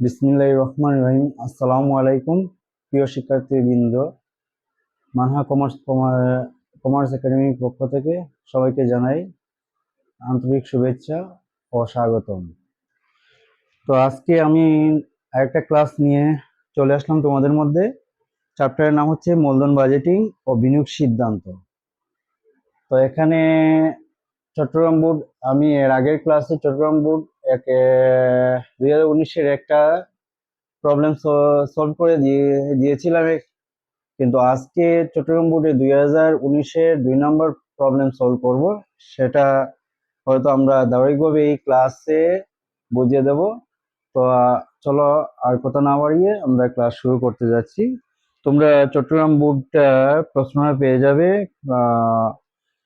বিসমিল্লাহির রহমানির রহিম। আসসালামু আলাইকুম প্রিয় শিক্ষার্থীবৃন্দ। মানহা কমার্স একাডেমির পক্ষ থেকে সবাইকে জানাই আন্তরিক শুভেচ্ছা ও স্বাগতম। তো আজকে আমি আরেকটা ক্লাস নিয়ে চলে আসলাম তোমাদের মধ্যে। চ্যাপ্টারের নাম হচ্ছে মূলধন বাজেটিং ও বিনিয়োগ সিদ্ধান্ত। তো এখানে চট্টগ্রাম বোর্ড, আমি এর আগের ক্লাসে চট্টগ্রাম বোর্ড 2019-এর একটা প্রবলেম সলভ করে দিয়েছিলাম, কিন্তু আজকে চট্টগ্রাম বোর্ডে 2019-এর 2 নম্বর প্রবলেম সলভ করব। সেটা হয়তো আমরা ধারাবাহিকভাবে এই ক্লাসে বুঝিয়ে দেব। তো চলো আর কথা না বাড়িয়ে আমরা ক্লাস শুরু করতে যাচ্ছি। তোমরা চট্টগ্রাম বোর্ডটা প্রশ্নটা পেয়ে যাবে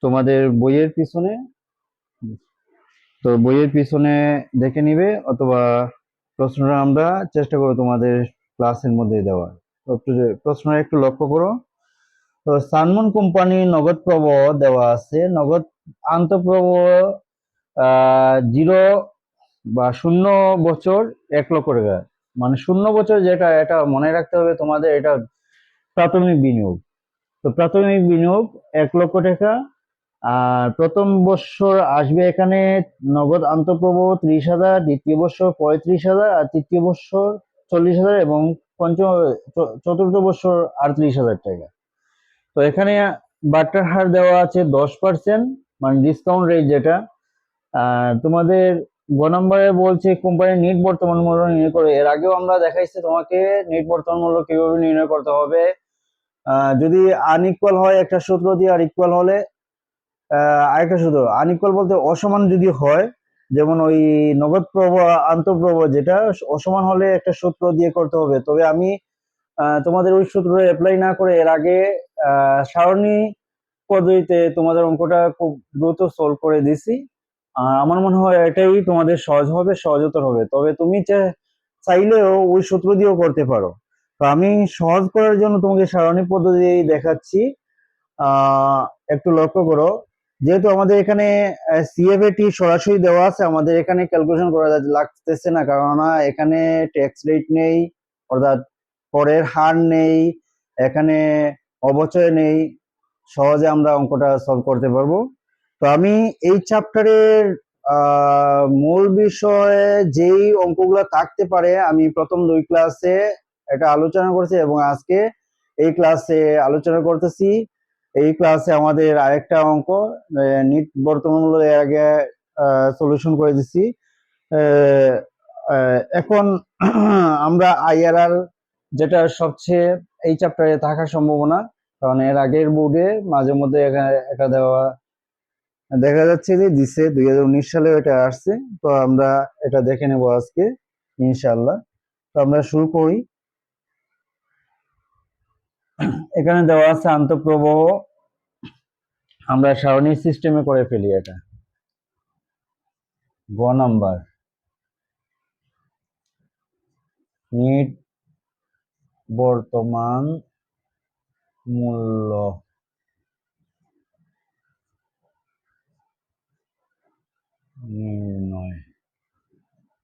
তোমাদের বইয়ের পিছনে। তো বইয়ের পিছনে দেখে নিবে, অথবা প্রশ্নটা আমরা চেষ্টা করব তোমাদের ক্লাসের মধ্যে দেওয়ার। তো প্রশ্নটা একটু লক্ষ্য করো। তো সানমুন কোম্পানি নগদ প্রবাহ দেওয়া আছে। নগদ আন্তঃপ্রবাহ 0 বা 0 বছর 1 লক্ষ টাকা, মানে 0 বছর যেটা, এটা মনে রাখতে হবে তোমাদের। এটা প্রাথমিক বিনিয়োগ। তো প্রাথমিক বিনিয়োগ 1 লক্ষ টাকা। আর প্রথম বছর আসবে এখানে নগদ আন্তঃপ্রবাহ 30,000, দ্বিতীয় বছর 35,000, আর তৃতীয় বছর 40,000, এবং চতুর্থ বছর 38,000 টাকা। তো এখানে বাটার হার দেওয়া আছে 10%, মানে ডিসকাউন্ট রেট যেটা। আর তোমাদের নম্বরে বলছে কোম্পানির নেট বর্তমান মূল্য নির্ণয় করে। এর আগেও আমরা দেখাইছি তোমাকে নেট বর্তমান মূল্য কিভাবে নির্ণয় করতে হবে। যদি আনইকুয়াল হয় একটা সূত্র দিয়ে, আর ইকুয়াল হলে আরেকটা সূত্র। আনইকুয়াল বলতে অসমান যদি হয়, যেমন ওই নগদ প্রবাহ আন্তঃপ্রবাহ যেটা অসমান হলে একটা সূত্র দিয়ে করতে হবে। তবে আমি তোমাদের ওই সূত্র অ্যাপ্লাই না করে এর আগে সারণী পদ্ধতিতে তোমাদের অঙ্কটা খুব দ্রুত সলভ করে দিছি। আমার মনে হয় এটাই তোমাদের সহজতর হবে। তবে তুমি চাইলেও ওই সূত্র দিয়েও করতে পারো। তো আমি সহজ করার জন্য তোমাকে সারণী পদ্ধতি দেখাচ্ছি। একটু লক্ষ্য করো। যেহেতু আমাদের এখানে সিএফএটি সরাসরি দেওয়া আছে, আমাদের এখানে ক্যালকুলেশন করা লাগতেছে না, কারণ এখানে ট্যাক্স রেট নেই, অর্থাৎ করের হার নেই, এখানে অবচয় নেই। সহজে আমরা অঙ্কটা সলভ করতে পারবো। তো আমি এই চ্যাপ্টারের মূল বিষয়ে যেই অঙ্কগুলো থাকতে পারে আমি প্রথম 2 ক্লাসে এটা আলোচনা করছি, এবং আজকে এই ক্লাসে আলোচনা করতেছি। এই ক্লাসে আমাদের আরেকটা অঙ্ক নিট বর্তমান মূল্য এর আগে সলিউশন করে দিছি। এখন আমরা আইআরআর, যেটা সবচেয়ে এই চ্যাপ্টারে থাকার সম্ভাবনা, কারণ এর আগের বোর্ডে মাঝে মধ্যে এটা দেওয়া দেখা যাচ্ছে যে দিছে, 2019 সালে এটা আসছে। তো আমরা এটা দেখে নেব আজকে ইনশাআল্লাহ। তো আমরা শুরু করি। এখানে দেওয়া আছে আন্তঃপ্রবাহ, আমরা সারণী সিস্টেমে করে ফেলি এটা। নাম্বার, নিট বর্তমান মূল্য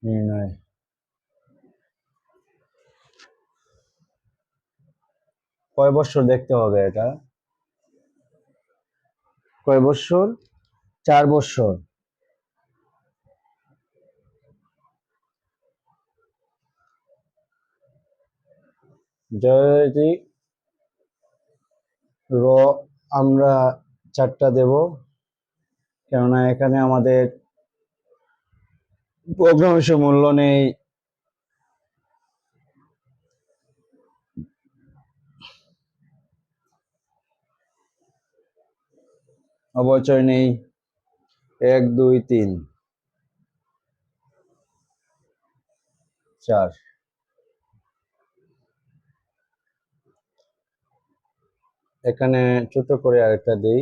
নির্ণয়। কয় বছর দেখতে হবে এটা? কয় বছর? 4 বছর। যদি আমরা 4টা দেব, কেননা এখানে আমাদের প্রোগ্রামের মূল্য নেই, অবচয় নেই। 1 2 3 4। এখানে ছোট করে আরেকটা দেই।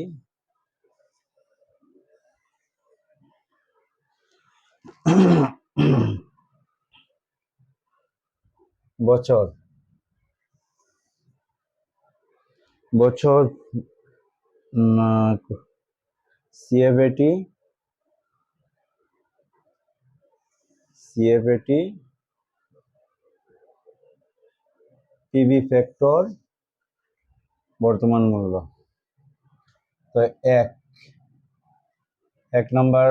বছর সিএফএটি পিবি ফ্যাক্টর বর্তমান মূল্য। তো এক নাম্বার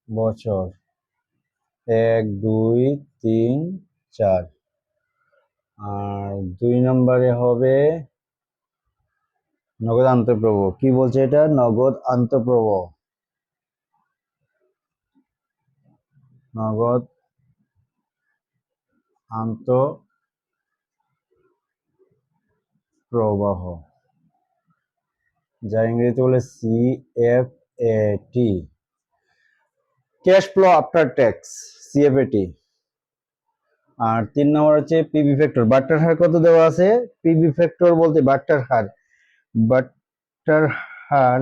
বছর 1, 2, 3, 4। আর 2 নম্বরে হবে নগদ আন্তঃপ্রবাহ। কি বলছে এটা? নগদ আন্তঃপ্রবাহ। নগদ আন্তঃপ্রবাহ, যা ইংরেজিতে বলে CFAT, cash flow after tax, CFAT। আর 3 নম্বর হচ্ছে পিবি ফ্যাক্টর। বাট্টার হার কত দেওয়া আছে? পিবি ফ্যাক্টর বলতে বাট্টার হার, বাট্টার হার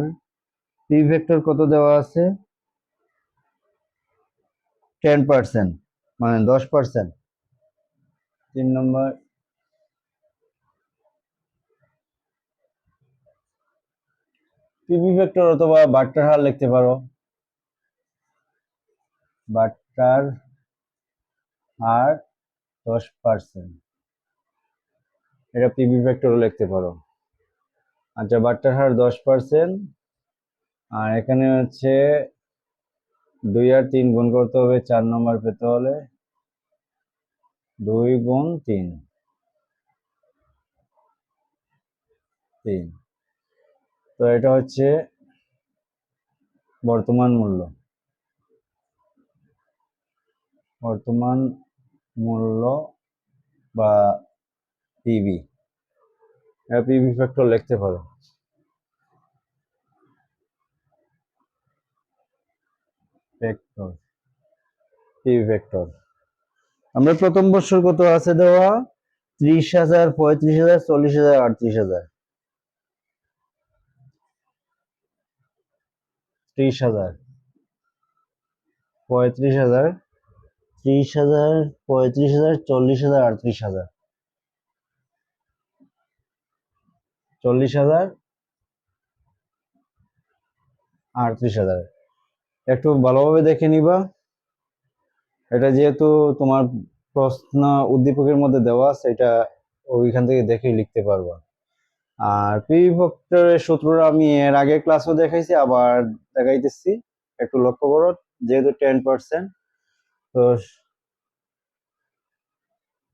পিবি ফ্যাক্টর কত দেওয়া আছে? 10%, মানে 10%। 3 নম্বর পিবি ফ্যাক্টর অথবা বাট্টার হার লিখতে পারো। বাট্টার হার 10%, এটা পিবি ফ্যাক্টরও লিখতে পারো। আচ্ছা, বাট্টার হার 10%, আর এখানে হচ্ছে 2 আর 3 গুণ করতে হবে 4 নম্বর পেতে হলে। 2 গুণ 3, 3। তো এটা হচ্ছে বর্তমান মূল্য, বর্তমান মূল্য বা পিবি। এটা পিবি ফ্যাক্টর লিখতে পারো। Factor, PB factor. আমরা প্রথম বছর কত আছে দেওয়া? 30,000, 35,000, 40,000, 38,000। 30,000, 35,000, 30,000, 35,000, 40,000, 38,000। 40,000, 38,000। একটু ভালোভাবে দেখে নিবা। এটা যেহেতু তোমার প্রশ্ন উদ্দীপকের মধ্যে দেওয়া আছে, এটা ওইখান থেকে দেখেই লিখতে পারবা। আর পিভি ফ্যাক্টরের সূত্রটা আমি এর আগের ক্লাসও দেখাইছি, আবার দেখাইতেছি, একটু লক্ষ্য করো। যেহেতু 10%, তো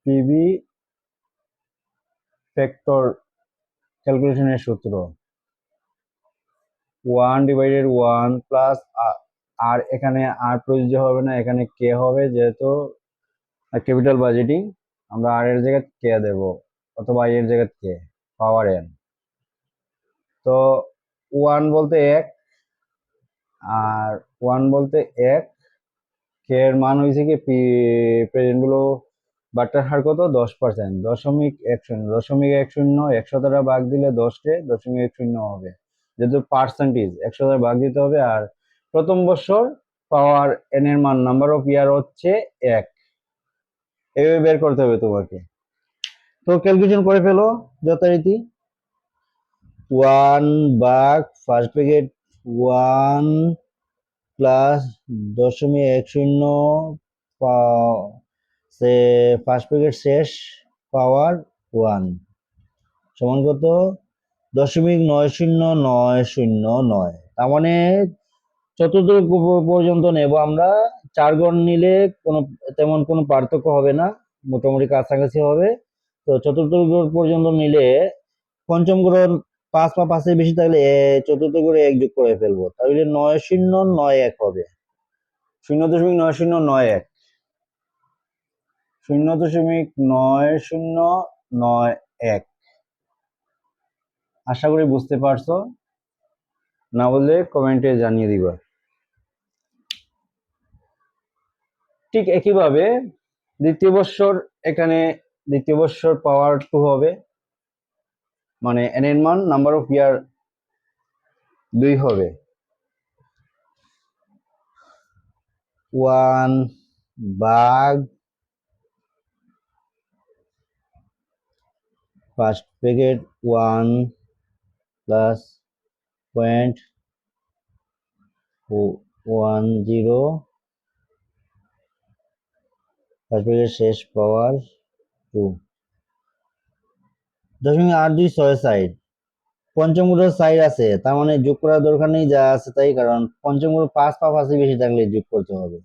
পিভি ফ্যাক্টর ক্যালকুলেশনের সূত্র 1/1 প্লাস, আর এখানে আর প্রযোজ্য হবে না, এখানে কে হবে, যেহেতু ক্যাপিটাল বাজেটিং, আমরা আর এর জায়গায় কে দেব, অথবা এর জায়গায় কে, পাওয়ার এন। তো 1 বলতে 1, আর 1 বলতে 1, কে এর মান হয়েছে কি প্রেজেন্ট গুলো। বাট্টার হার কত? 10%, 0.10, 0.10 100 দ্বারা ভাগ দিলে 10-কে 0.10 হবে, যেহেতু পার্সেন্টেজ 100 দ্বারা ভাগ দিতে হবে। আর প্রথম বছর পাওয়ার এন এর মান, নাম্বার অফ ইয়ার হচ্ছে 1, এইভাবে বের করতে হবে তোমাকে। তো ক্যালকুলেশন করে ফেলো যথারীতি। 1 ভাগ ফার্স্ট ব্র্যাকেট 1 প্লাস 0.10 সে ফার্স্ট ব্র্যাকেট শেষ পাওয়ার 1 সমান কত? 0.909009। তার মানে চতুর্থ পর্যন্ত নেব আমরা। 4 গণ নিলে তেমন কোনো পার্থক্য হবে না, মোটামুটি কাছাকাছি হবে। তো চতুর্থ পর্যন্ত নিলে পঞ্চম গ্রহ 5 বা 5-এর বেশি থাকলে চতুর্থ করে 1 যোগ করে ফেলবো, তাহলে 9091 হবে। 0.9091, 0.9091। আশা করি বুঝতে পারছো, না বললে কমেন্টে জানিয়ে দিবা। ঠিক একইভাবে দ্বিতীয় বৎসর, এখানে দ্বিতীয় বৎসর পাওয়ার 2 হবে, মানে এন এর মান নাম্বার অফ ইয়ার 2 হবে। 1 ভাগ first bracket 1 plus 0.10 first bracket শেষ পাওয়ার 2 0.8266 পঞ্চমগুলোর সাইড আছে, তার মানে যোগ করার দরকার নেই, যা আছে তাই, কারণ পঞ্চমগুলো 5 পা পাশে বেশি থাকলে যোগ করতে হবে।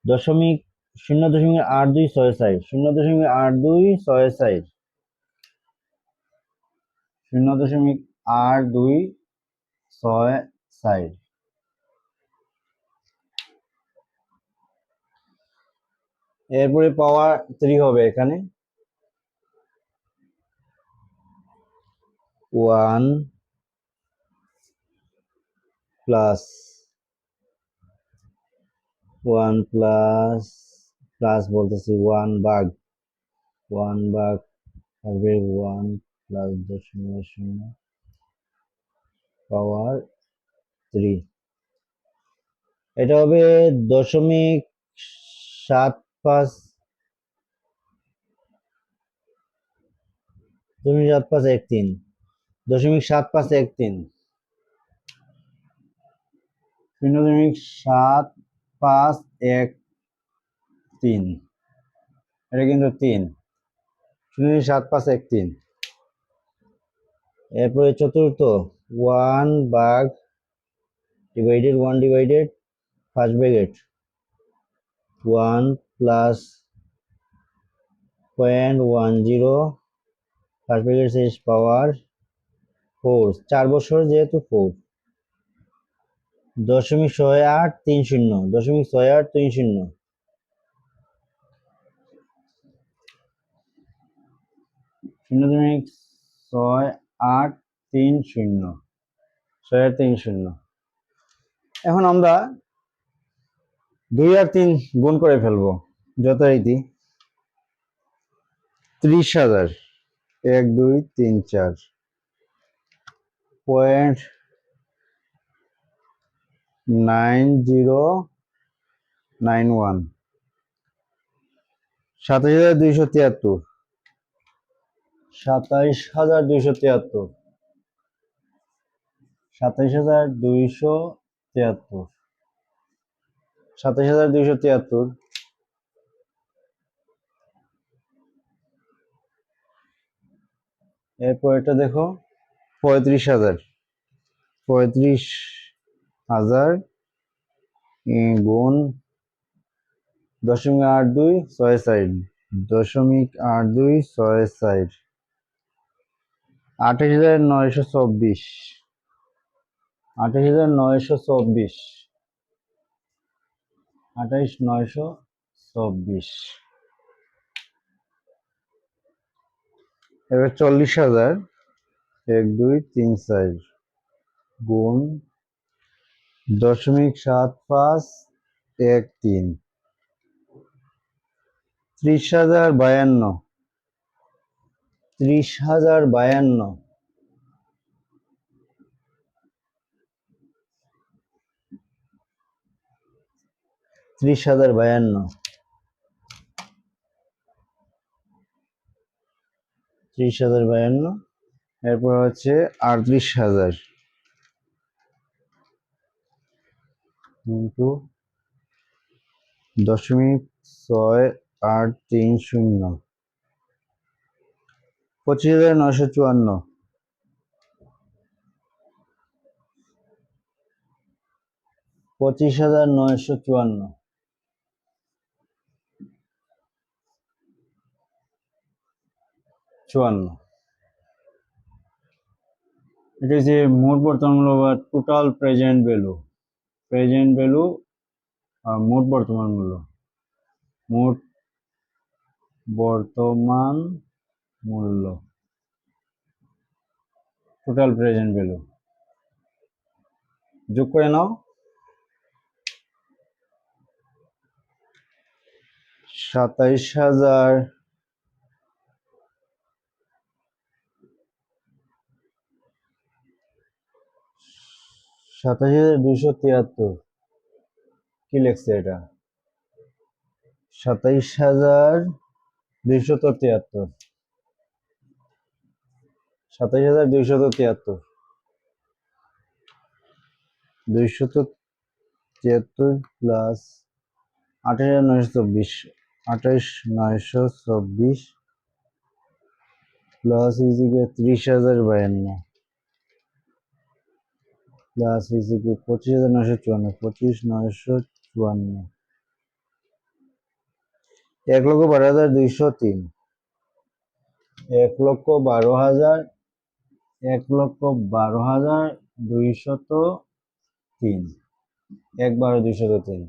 দশমিক 0.8266 0.8266 0.8266। এরপরে পাওয়ার 3 হবে এখানে, 1 প্লাস 1 প্লাস প্লাস বলতেছি 1 ভাগ 1 ভাগ হবে 1 প্লাস 0.0 পাওয়ার 3। এটা হবে 0.75 0.7513 0.7513 0.7513, এটা কিন্তু 3, 0.7513। এরপরে চতুর্থ 1 ভাগ divided 1 divided first bracket 1 plus 0.10 first bracket শেষ পাওয়ার 4, 4 বছর যেহেতু 4, 0.6830 0.6830 0.6830 6830। এখন আমরা 2 আর 3 গুণ করে ফেলবো যথারীতি। 30,000 1 2 3 4 .9091 27,273 27,273 27,273 27,273। এরপর এটা দেখো 35,000 35,000 গুণ 0.8266 0.8266 28,924 28,924 28,924। এবার 40,000 1 2 3 4 গুণ 0.7513 30,052 30,052 30,052 30,052। এরপর হচ্ছে 38,000 ইন্টু 0.6830 25,954 25,954 54। এটা হচ্ছে মোট বর্তমান মূল্য বা total present value. Present value আর মোট বর্তমান মূল্য, মোট বর্তমান মূল্য টোটাল প্রেজেন্ট ভ্যালু যোগ করে নাও। 27,000 27,273 কি লেখছে এটা 27,273 27,273 273 প্লাস 28,924 28,924 প্লাস ইজিকে 30,052 প্লাস ইজিকে 25,954 25,954 1,12,203 1,12,000 1,12,203 1,12,203।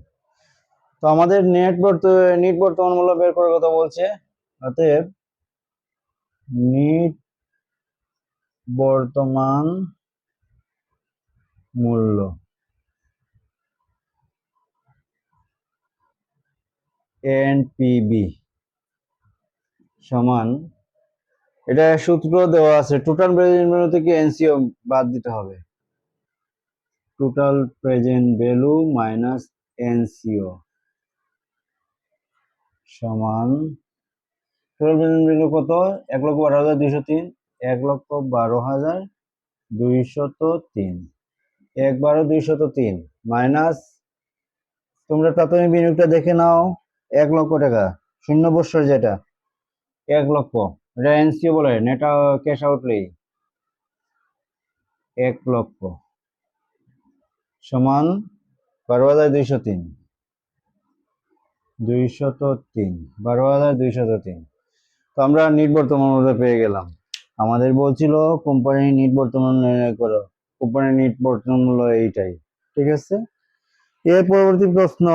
তো আমাদের নিট বর্তমান মূল্য বের করার কথা বলছে। অতএব নিট বর্তমান মূল্য এনপিবি সমান, এটা সূত্র দেওয়া আছে, টোটাল প্রেজেন্ট ভ্যালু থেকে এনসিও বাদ দিতে হবে। Total present value minus NCO সমান, টোটাল প্রেজেন্ট ভ্যালু কত? 1,12,203 1,12,203 1,12,203 মাইনাস, তোমরা প্রাথমিক বিনিয়োগটা দেখে নাও, 1,00,000 টাকা, শূন্য বৎসর যেটা 1,00,000, এটা এনসিও বলে, নেট ক্যাশ আউটলেই 1,00,000 সমান 12,203 12,203। তো আমরা নিট বর্তমান মূল্য পেয়ে গেলাম। আমাদের বলছিল কোম্পানির নিট বর্তমান নির্ণয় করো, কোম্পানির নিট বর্তমান মূল্য এইটাই, ঠিক আছে। এর পরবর্তী প্রশ্ন,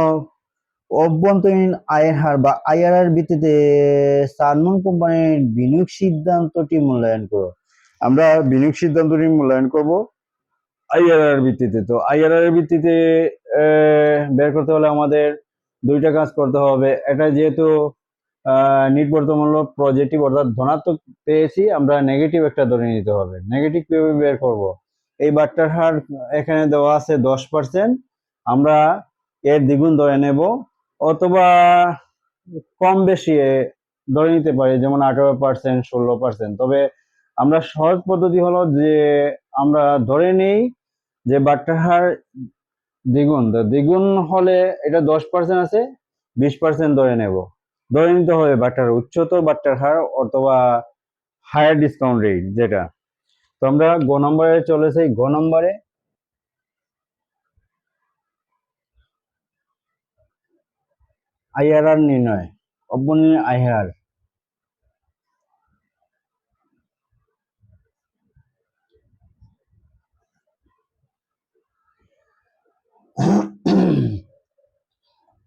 অভ্যন্তরীণ আয়ের হার বা আইআরআর ভিত্তিতে সালমন কোম্পানির বিনিয়োগ সিদ্ধান্তটি মূল্যায়ন করো। আমরা বিনিয়োগ সিদ্ধান্তটি মূল্যায়ন করব আইআরআর ভিত্তিতে। তো আইআরআর ভিত্তিতে বের করতে হলে আমাদের দুইটা কাজ করতে হবে। এটা যেহেতু নিট বর্তমান পজিটিভ অর্থাৎ ধনাত্মক পেয়েছি, আমরা নেগেটিভ একটা ধরে নিতে হবে। নেগেটিভ কিভাবে বের করব? এই বাট্টার হার এখানে দেওয়া আছে 10%, আমরা এর দ্বিগুণ ধরে নেব, অথবা কম বেশি ধরে নিতে পারি, যেমন 18%, 16%। তবে আমরা সহজ পদ্ধতি হলো যে আমরা ধরে নেই যে বাট্টার হার দ্বিগুণ, দ্বিগুণ হলে এটা 10% আছে, 20% ধরে নেব, ধরে নিতে হবে বাট্টার উচ্চতর বাট্টার হার অথবা হায়ার ডিসকাউন্ট রেট যেটা। তো আমরা গ নম্বরে চলে যাই। গ নম্বরে আইআরআর নির্ণয়, অভ্যন্তরীণ আইআরআর।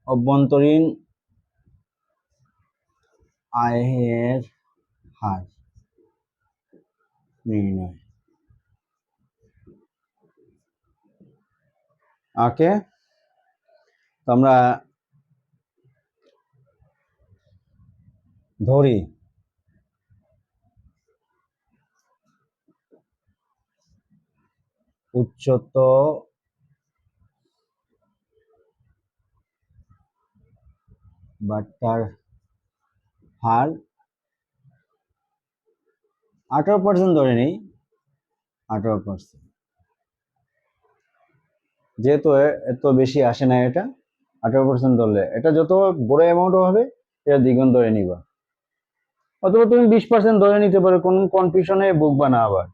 অভ্যন্তরীণ আয়ের হার নির্ণয়, ওকে। তো আমরা ধরি উচ্চতর বাট্টার হার 18% ধরে নেই, 18%, যেহেতু এত বেশি আসে না, এটা 18% ধরলে এটা যত বড় অ্যামাউন্ট হবে এটা দ্বিগুণ ধরে নিবা, অথবা তুমি 20% ধরে নিতে পারো, কোন কনফিউশনে ভুগবা না। আবার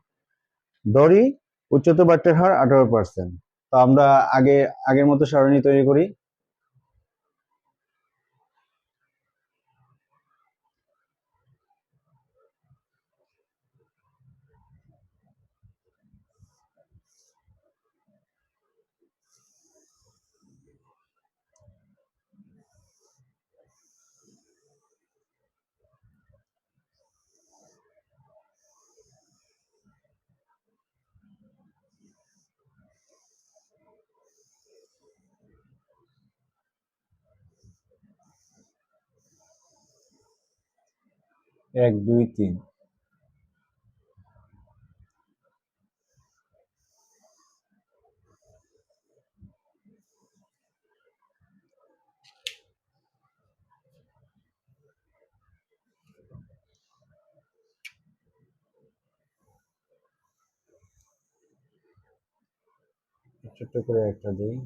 ধরি উচ্চতর বাট্টার হার 18%। তো আমরা আগের মতো সারণী তৈরি করি। এক, দুই, তিন। ছোট্ট করে একটা দিই।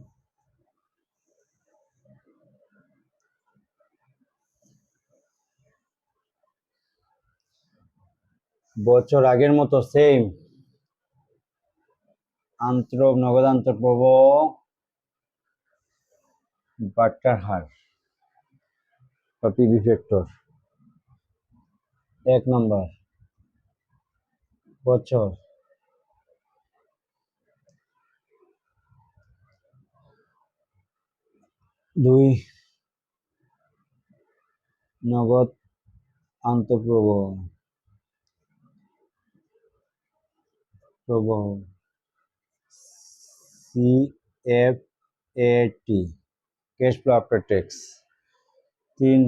বছর আগের মতো সেম। নগদ আন্তঃপ্রবাহ বাট্টার হার বা পিভি ফ্যাক্টর। 1 নম্বর বছর, 2 নগদ আন্তঃপ্রবাহ প্রবাহ CFAT, cash flow after tax. 3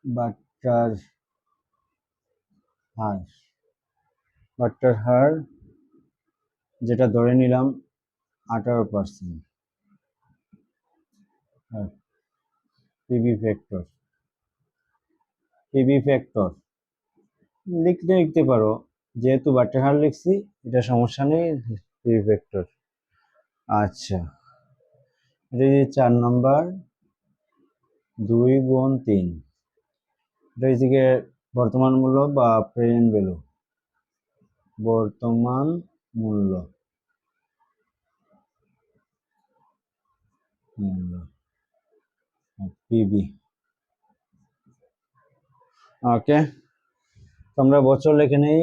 বাট্টার হার, বাট্টার হার যেটা ধরে নিলাম 18%। পিভি ফ্যাক্টর, পিভি ফ্যাক্টর লিখতে পারো, যেহেতু বাট্টার হার লিখছি এটা সমস্যা নেই। PV factor. আচ্ছা, এটা যে 4 নম্বর, 2 গুণ 3, এটা হচ্ছে বর্তমান মূল্য বা প্রেজেন্ট ভ্যালু, বর্তমান মূল্য পিবি। ওকে, আমরা বছর লিখে নেই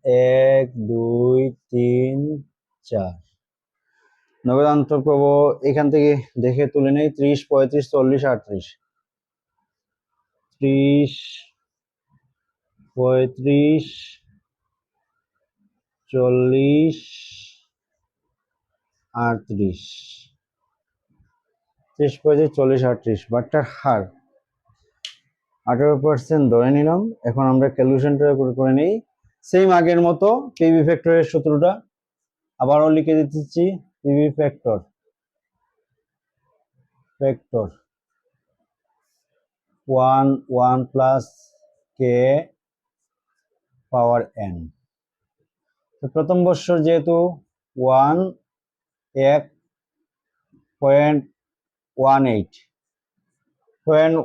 1 2 3 4। নগদ আন্তঃপ্রবাহ এখান থেকে দেখে তুলে নেই 30 35 40 38। 30 35 40 38। 30 35 40 38, বাট্টার হার 18% ধরে নিলাম। এখন আমরা ক্যালকুলেশনটা করে নিই সেম আগের মতো। পিভি ফ্যাক্টরের সূত্রটা আবারও লিখে দিচ্ছি। পিভি ফ্যাক্টর, ফ্যাক্টর 1 প্লাস কে পাওয়ার এন। প্রথম বৎসর যেহেতু 1.18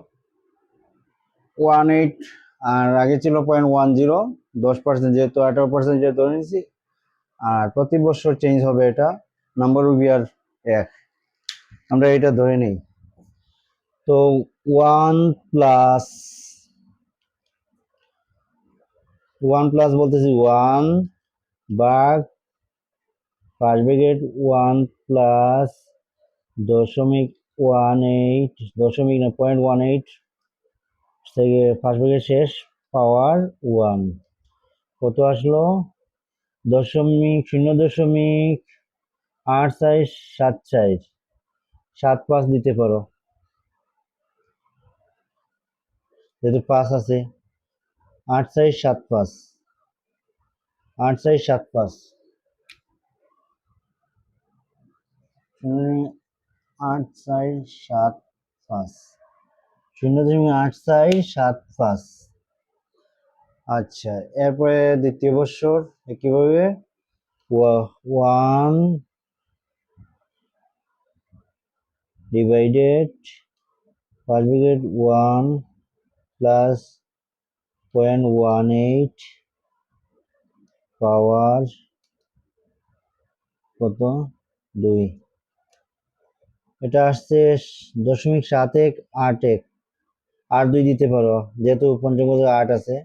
আর আগে ছিল 0.10, 10% যেহেতু 18% যেহেতু ধরে নিয়েছি, আর প্রতি বছর চেঞ্জ হবে। এটা নাম্বার উইল বি আর 1, আমরা এটা ধরে নেই। তো 1 প্লাস বলতেছি 1 ভাগ 1 প্লাস 0.18, দশমিক না 0.18 থেকে শেষ পাওয়ার 1 কত আসলো? 0.8475 দিতে পারো, যেহেতু 5 আছে। 8475, 8475, 0.8475, 0.8475। আচ্ছা, এরপরে দ্বিতীয় বৎসর কিভাবে 1 ডিভাইডেড 1 প্লাস 0.18 পাওয়ার কত 2, এটা আসছে 0.7181। 8 2 দিতে পারো, যেহেতু পঞ্চম 8 আছে।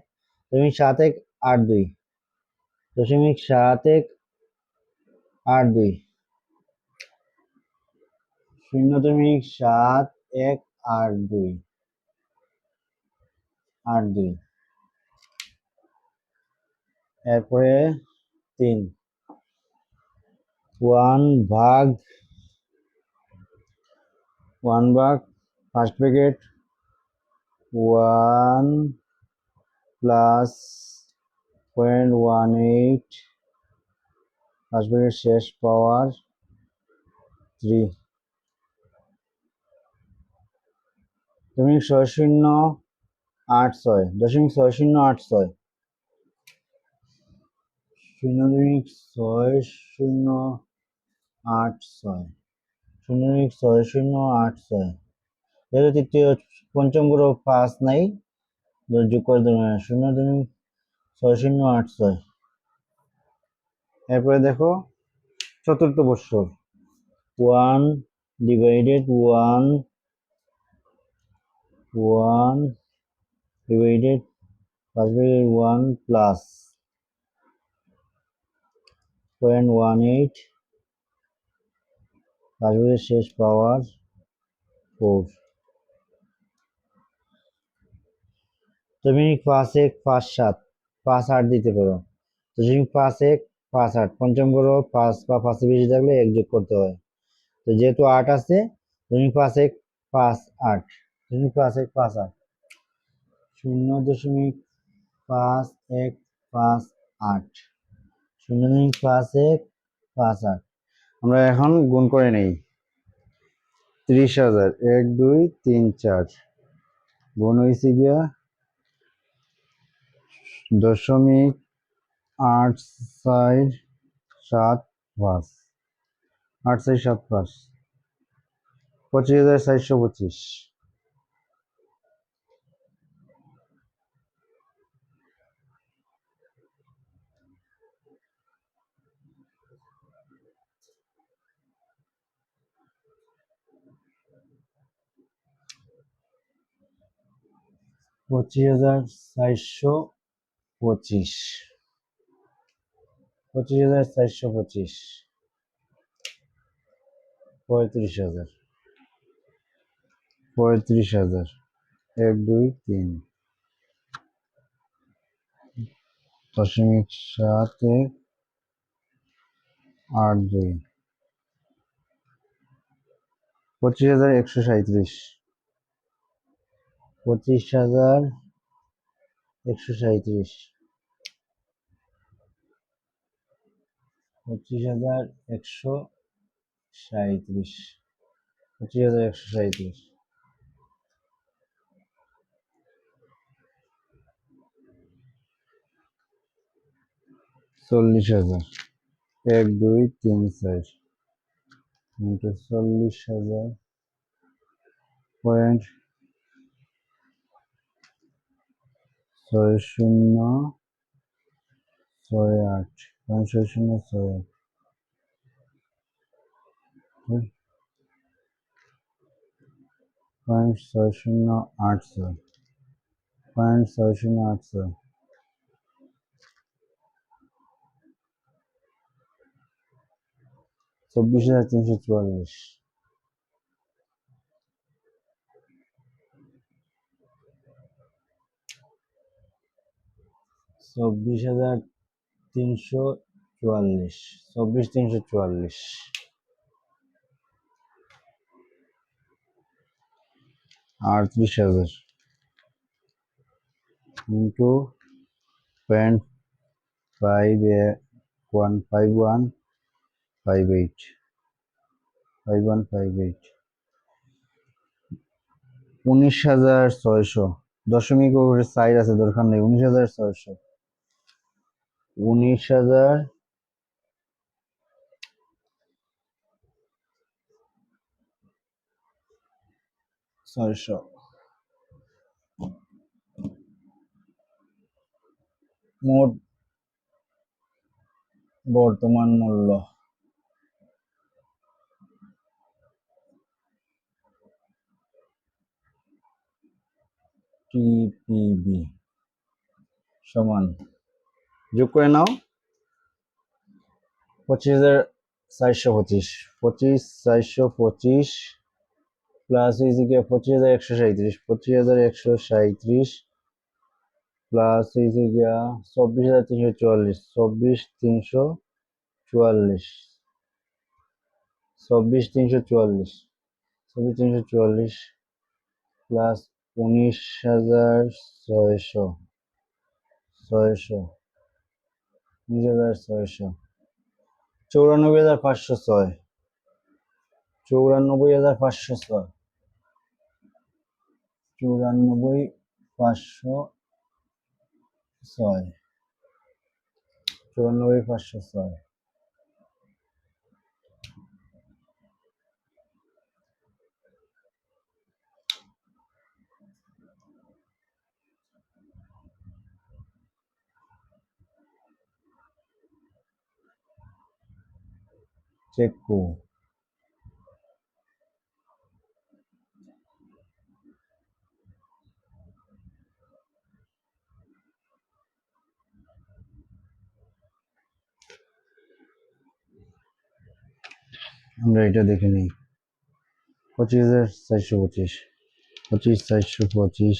0.7182, 0.7182, 0.7182। এরপরে 3 1 ভাগ first bracket 1 plus 0.18 first bracket শেষ পাওয়ার 3, 0.6086, 0.6086, 0.6086, 0.6086। যেহেতু তৃতীয় পঞ্চম গ্রুপ 5 নাই, যোগ করে দেবেন 0.6086। এরপরে দেখো চতুর্থ বৎসর 1/1 প্লাস 0.18 পাঁচ শেষ পাওয়ার 4। তুমি 5 1 5 7 5 8 দিতে পারো। তো তুমি 5 1 5 8 পঞ্চম বড় 5 বা 5 বেশি থাকলে 1 যোগ করতে হয়। তো যেহেতু 8 আছে তুমি 5 1 5 8 তুমি 5 1 5 8 0.5158 0.5158। আমরা এখন গুণ করে নেই। 30,000 1 2 3 4 গুণ হয়েছে গিয়া 0.8475 8475 25,425। 25,425 25,425 35,000 35,000 1 2 3 .7182 25,137 25,137 25,137 25,137 40,000 1 2 3 4 40,000 point 6068 point 6068 point 6086 point 6086 24,344 24,344 24,344 38,000 into 0.5158 5158 19,600 দশমিক উপরে সাইড আছে দরকার নেই 19,600 19,600 মোট বর্তমান মূল্য টিপিবি সমান যোগ করে নাও 25,425 25,425 প্লাস হয়েছে গিয়ে 25,137 25,137 প্লাস হয়েছে গিয়া 24,344 24,344 24,344 24,344 প্লাস 19,600 600 19,600 94,506 94,506 94,506 94,506 . চেকু। আমরা এটা দেখে নিই। 25,425, 25,425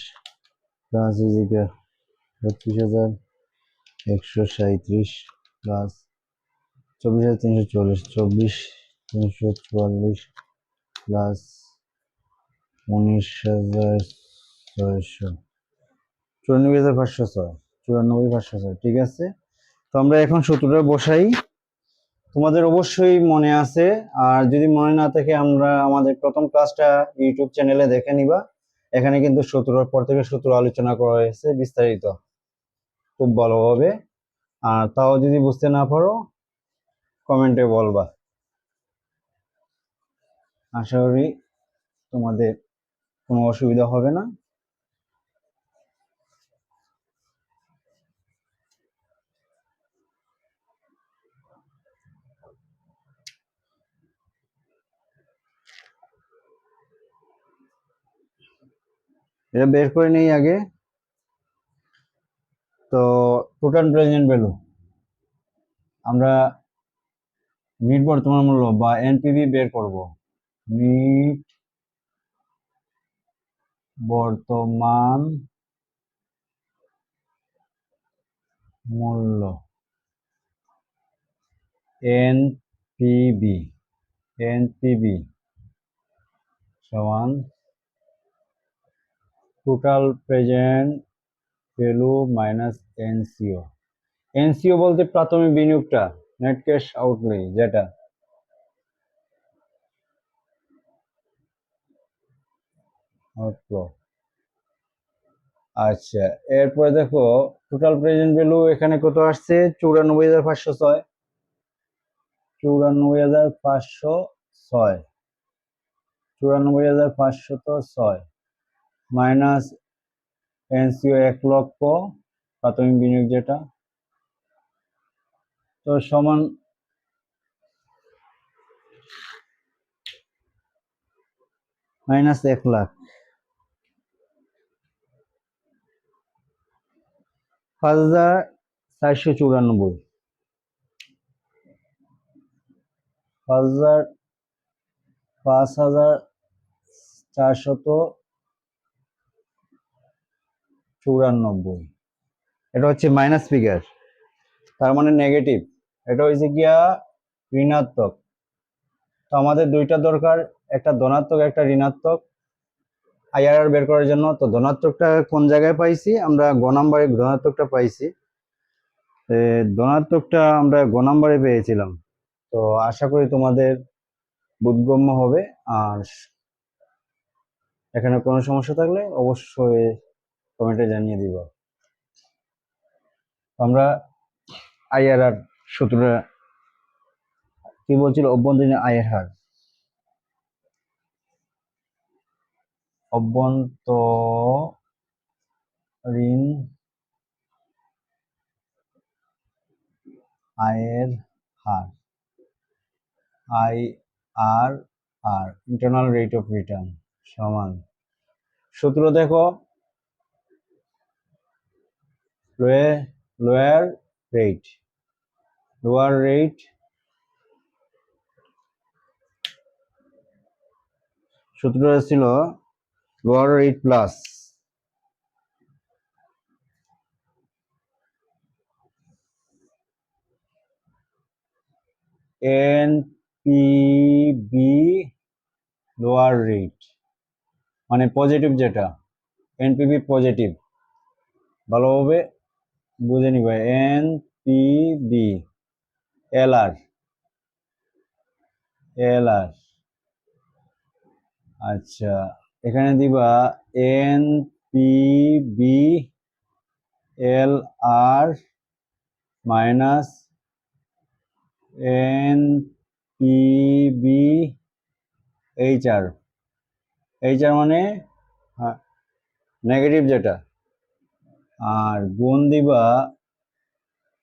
প্লাস এদিকে 32,137 প্লাস 24,344, 24,344 প্লাস 19,600, 94,506, 94,506। ঠিক আছে, তো আমরা এখন সূত্রটা বসাই। তোমাদের অবশ্যই মনে আছে, আর যদি মনে না থাকে আমরা আমাদের প্রথম ক্লাসটা ইউটিউব চ্যানেলে দেখে নিবা। এখানে কিন্তু সূত্রের পর থেকে সূত্র আলোচনা করা হয়েছে বিস্তারিত, খুব ভালোভাবে। আর তাও যদি বুঝতে না পারো কমেন্টে বলবা, আশা করি তোমাদের কোনো অসুবিধা হবে না। এটা বের করে নেই আগে। তো টোটাল প্রেজেন্ট ভ্যালু আমরা নিট বর্তমান মূল্য বা এনপিভি বের করব। নিট বর্তমান মূল্য, এনপিবি, এনপিবি সমান total present value minus NCO. NCO বলতে প্রাথমিক বিনিয়োগটা, নেট ক্যাশ আউটলে, যেটা আউটফ্লো। আচ্ছা, এরপরে দেখো টোটাল প্রেজেন্ট ভ্যালু এখানে কত আসছে? 94,506, 94,506, 94,506 মাইনাস এনসিও 1,00,000 প্রাথমিক বিনিয়োগ যেটা, তো সমান মাইনাস 1,00,000, 5,494, 5,494, এটা হচ্ছে মাইনাস ফিগার, তার মানে নেগেটিভ। এটা হচ্ছে গিয়া ঋণাত্মক। তো আমাদের দুইটা দরকার, একটা ধনাত্মক একটা ঋণাত্মক, আইআরআর বের করার জন্য। তো ধনাত্মকটা কোন জায়গায় পাইছি? আমরা গ নাম্বারে ধনাত্মকটা পাইছি। ধনাত্মকটা আমরা গ নাম্বারে পেয়েছিলাম। তো আশা করি তোমাদের বোধগম্য হবে। আর এখানে কোনো সমস্যা থাকলে অবশ্যই কমেন্টে জানিয়ে দিব। আমরা আইআরআর সূত্রটা কি বলছিল? অভ্যন্তরীণ আয়ের হার, অভ্যন্তরীণ আয়ের হার, IRR, internal rate of return সমান, সূত্র দেখো, লোয়ার রেট, লোয়ার রেট সূত্রটা ছিল lower rate plus NPV lower rate, মানে পজিটিভ যেটা, এনপিবি পজিটিভ, ভালোভাবে বুঝে নিবে। এনপিবি এলআর, এলআর, আচ্ছা এখানে দিবা এনপিবি এলআর মাইনাস এনপিবি এইচআর, এইচআর মানে নেগেটিভ যেটা, আর গুণ দিবা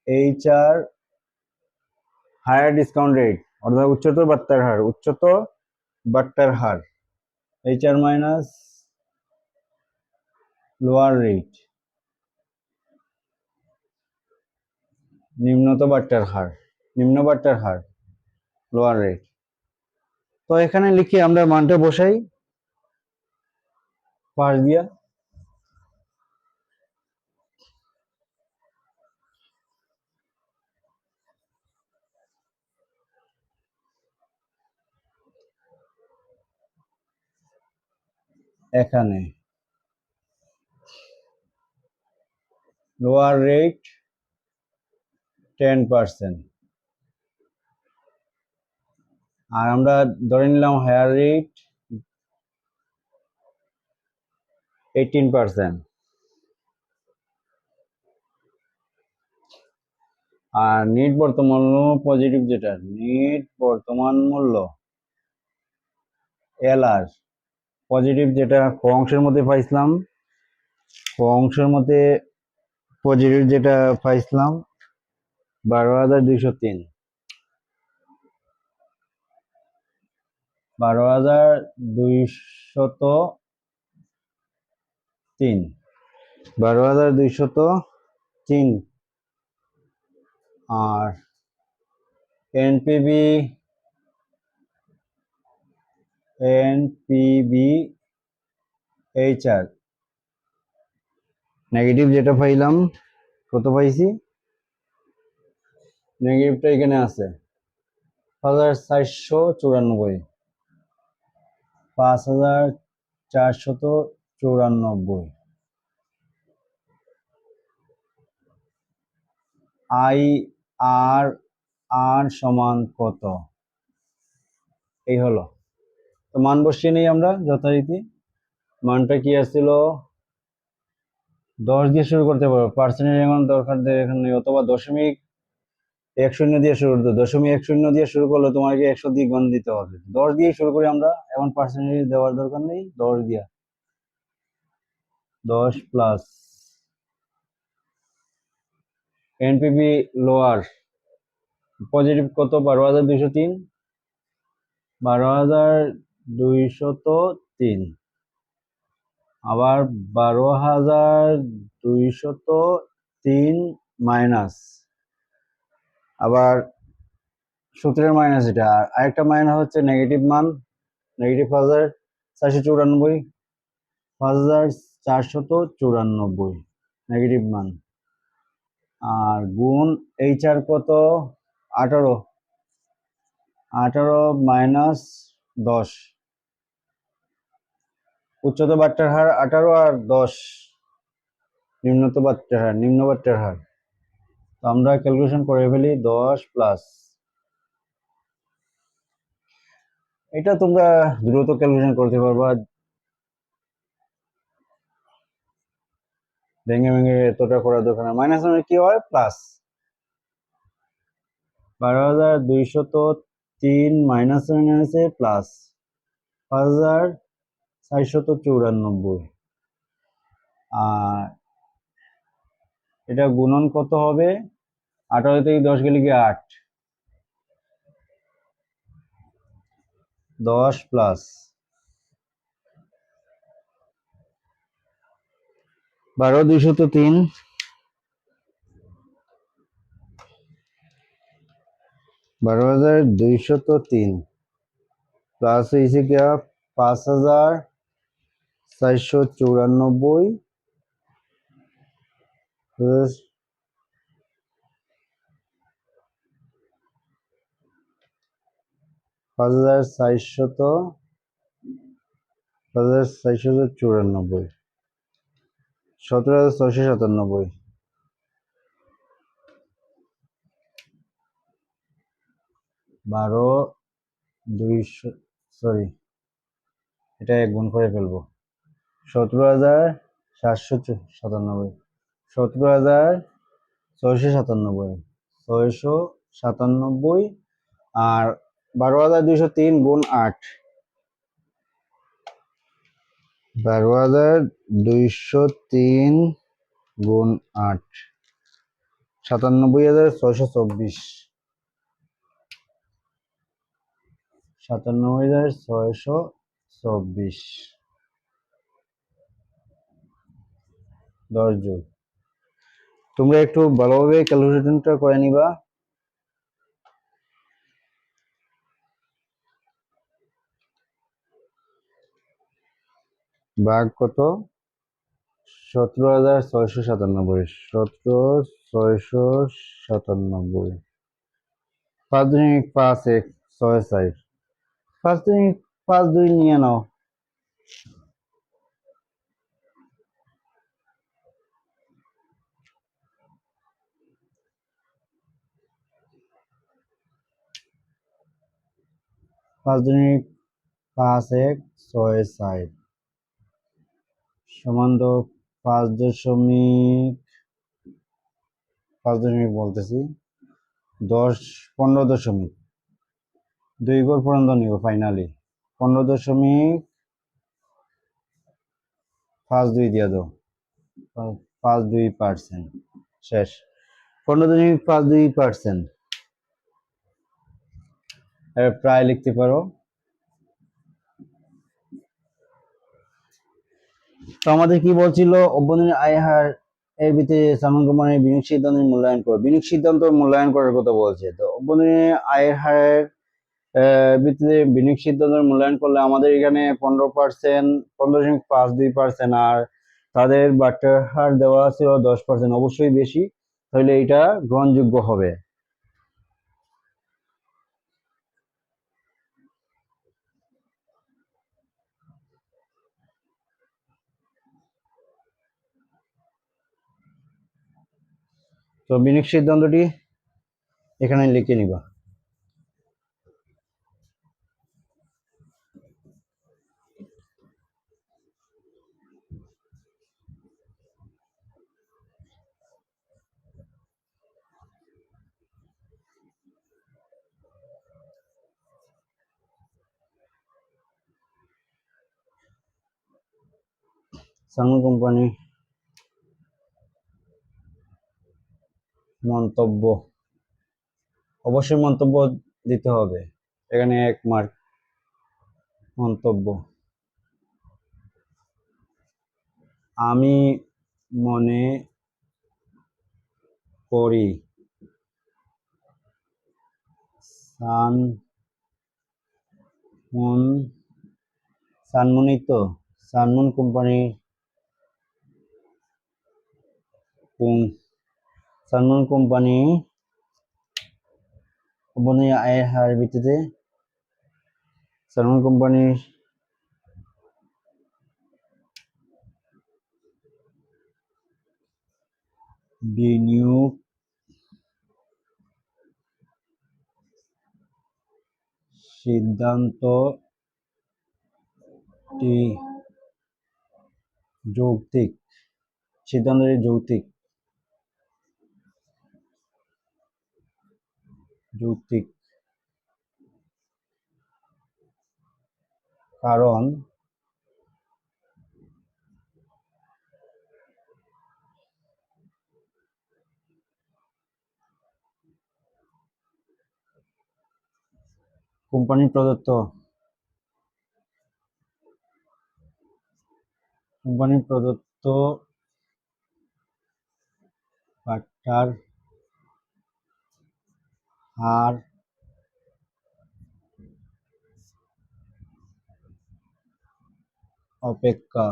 এইচআর হায়ার ডিসকাউন্ট রেট, অর্থাৎ উচ্চতর বাট্টার হার, উচ্চতর বাট্টার হার, HR মাইনাস লোয়ার রেট, নিম্নতর বাট্টার হার, নিম্ন বাট্টার হার, লোয়ার রেট। তো এখানে লিখি আমরা মানটা বসাই পাশ দিয়া, এখানে লোয়ার রেট 10%, আর আমরা ধরে নিলাম হায়ার রেট 18%। আর নিট বর্তমান মূল্য পজিটিভ, যেটা নিট বর্তমান মূল্য LR পজিটিভ, যেটা ক অংশের মধ্যে পাইছিলাম, ক অংশের মধ্যে পজিটিভ যেটা পাইছিলাম 12,203, 12,203, 12,203। আর এনপিবি HR নেগেটিভ যেটা পাইলাম, কত পাইছি, নেগেটিভটা এখানে আছে 5,494, 5,494। IRR সমান কত, এই হলো। তো মান বসিয়ে নেই আমরা যথারীতি। মানটা কি আসছিল, 10 দিয়ে শুরু করতে পারবো, পার্সেন্টেজ এখন দরকার এখানে নেই, অথবা 0.10 দিয়ে শুরু করতে, 0.10 দিয়ে শুরু করলে তোমাকে 100 দিয়ে গুণ দিতে হবে। 10 দিয়ে শুরু করি আমরা, এখন পার্সেন্টেজ দেওয়ার দরকার নেই, 10 দিয়া, 10 প্লাস এনপিবি লোয়ার পজিটিভ কত, 12,203, 12,203, আবার 12,203 মাইনাস, আবার সূত্রের মাইনাস এটা, আর আরেকটা মাইনাস হচ্ছে নেগেটিভ মান, নেগেটিভ 5,494, 5,494 নেগেটিভ মান, আর গুণ HR কত, 18, 18 মাইনাস 10, উচ্চতর বাট্টার হার 18 আর 10 নিম্নতর বাট্টার হার, নিম্ন বাট্টার হার। তো আমরা ক্যালকুলেশন করে ফেলি, 10 প্লাস, এটা তোমরা দ্রুত ক্যালকুলেশন করতে পারবা, ভেঙে ভেঙে এতটা করার দরকার না। মাইনাস মানে কি হয়, প্লাস, 12,203 মাইনাস মাইনাসে প্লাস 5,494, আর এটা গুণন কত হবে, 18 থেকে 10 গেলে কি 8, 10 প্লাস 12,203, 12,203 প্লাস হয়েছে কি 5,494 প্লাস 5,494, 17,697, 12,200, সরি এটা গুণ করে ফেলবো, 17,797, 17,697, 697, আর 12,203 গুণ 8, 12,203 গুণ 8, 97,624, 97,624 10 জুল। তোমরা একটু ভালোভাবে ক্যালকুলেশনটা করে নিবা। ভাগ কত? 17,697। 17,697। 5-2-1-5-1-6-4। 5-2 নিয়ে নাও। 5-2-1-5-1-6-4 সমান তো 5 দশমিক বলতেছি 15 দশমিক 2 ঘর পর্যন্ত নিব ফাইনালি। 15.52 দিয়ে দাও। 5.2% শেষ। 15.52%। প্রায় লিখতে পারো। তো আমাদের কি বলছিল, অভ্যন্তরীণ আয় হার এর ভিত্তিতে সালমান কোম্পানির বিনিয়োগ সিদ্ধান্তের মূল্যায়ন করো। বিনিয়োগ সিদ্ধান্ত মূল্যায়ন করার কথা বলছে। তো অভ্যন্তরীণ আয়ের হারের ভিত্তিতে বিনিয়োগ সিদ্ধান্ত মূল্যায়ন করলে আমাদের এখানে 15%, 15.52%, আর তাদের বাট্টার হার দেওয়া ছিল 10%, অবশ্যই বেশি, তাহলে এটা গ্রহণযোগ্য হবে। তো বিনিয়োগ সিদ্ধান্তটি এখানে লিখে নিবা। সালমান কোম্পানি মন্তব্য, অবশ্যই মন্তব্য দিতে হবে, এখানে 1 মার্ক। মন্তব্য: আমি মনে করি সালমান কোম্পানি অভ্যন্তরীণ আয়ের হার ভিত্তিতে সালমান কোম্পানির বিনিয়োগ সিদ্ধান্তটি যৌক্তিক, কারণ কোম্পানি প্রদত্ত বাট্টার হার অপেক্ষা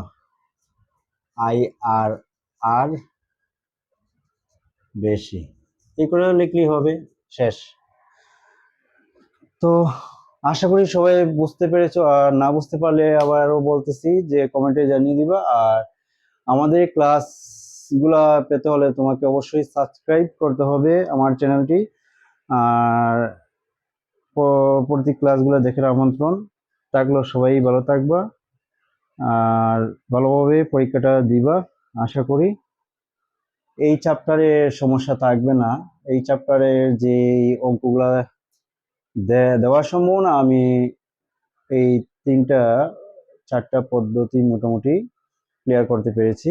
IRR বেশি। এই করে লিখলেই হবে, শেষ। তো আশা করি সবাই বুঝতে পেরেছো, আর না বুঝতে পারলে আবারও বলতেছি যে কমেন্টে জানিয়ে দিবা। আর আমাদের ক্লাসগুলা পেতে হলে তোমাকে অবশ্যই সাবস্ক্রাইব করতে হবে আমার চ্যানেলটি, আর পরবর্তী ক্লাসগুলো দেখার আমন্ত্রণ থাকলো। সবাই ভালো থাকবা আর ভালোভাবে পরীক্ষাটা দিবা। আশা করি এই চ্যাপ্টারে সমস্যা থাকবে না। এই চ্যাপ্টারের যে অঙ্কগুলা দেওয়ার সম্ভাবনা, আমি এই 3-4টা পদ্ধতি মোটামুটি ক্লিয়ার করতে পেরেছি।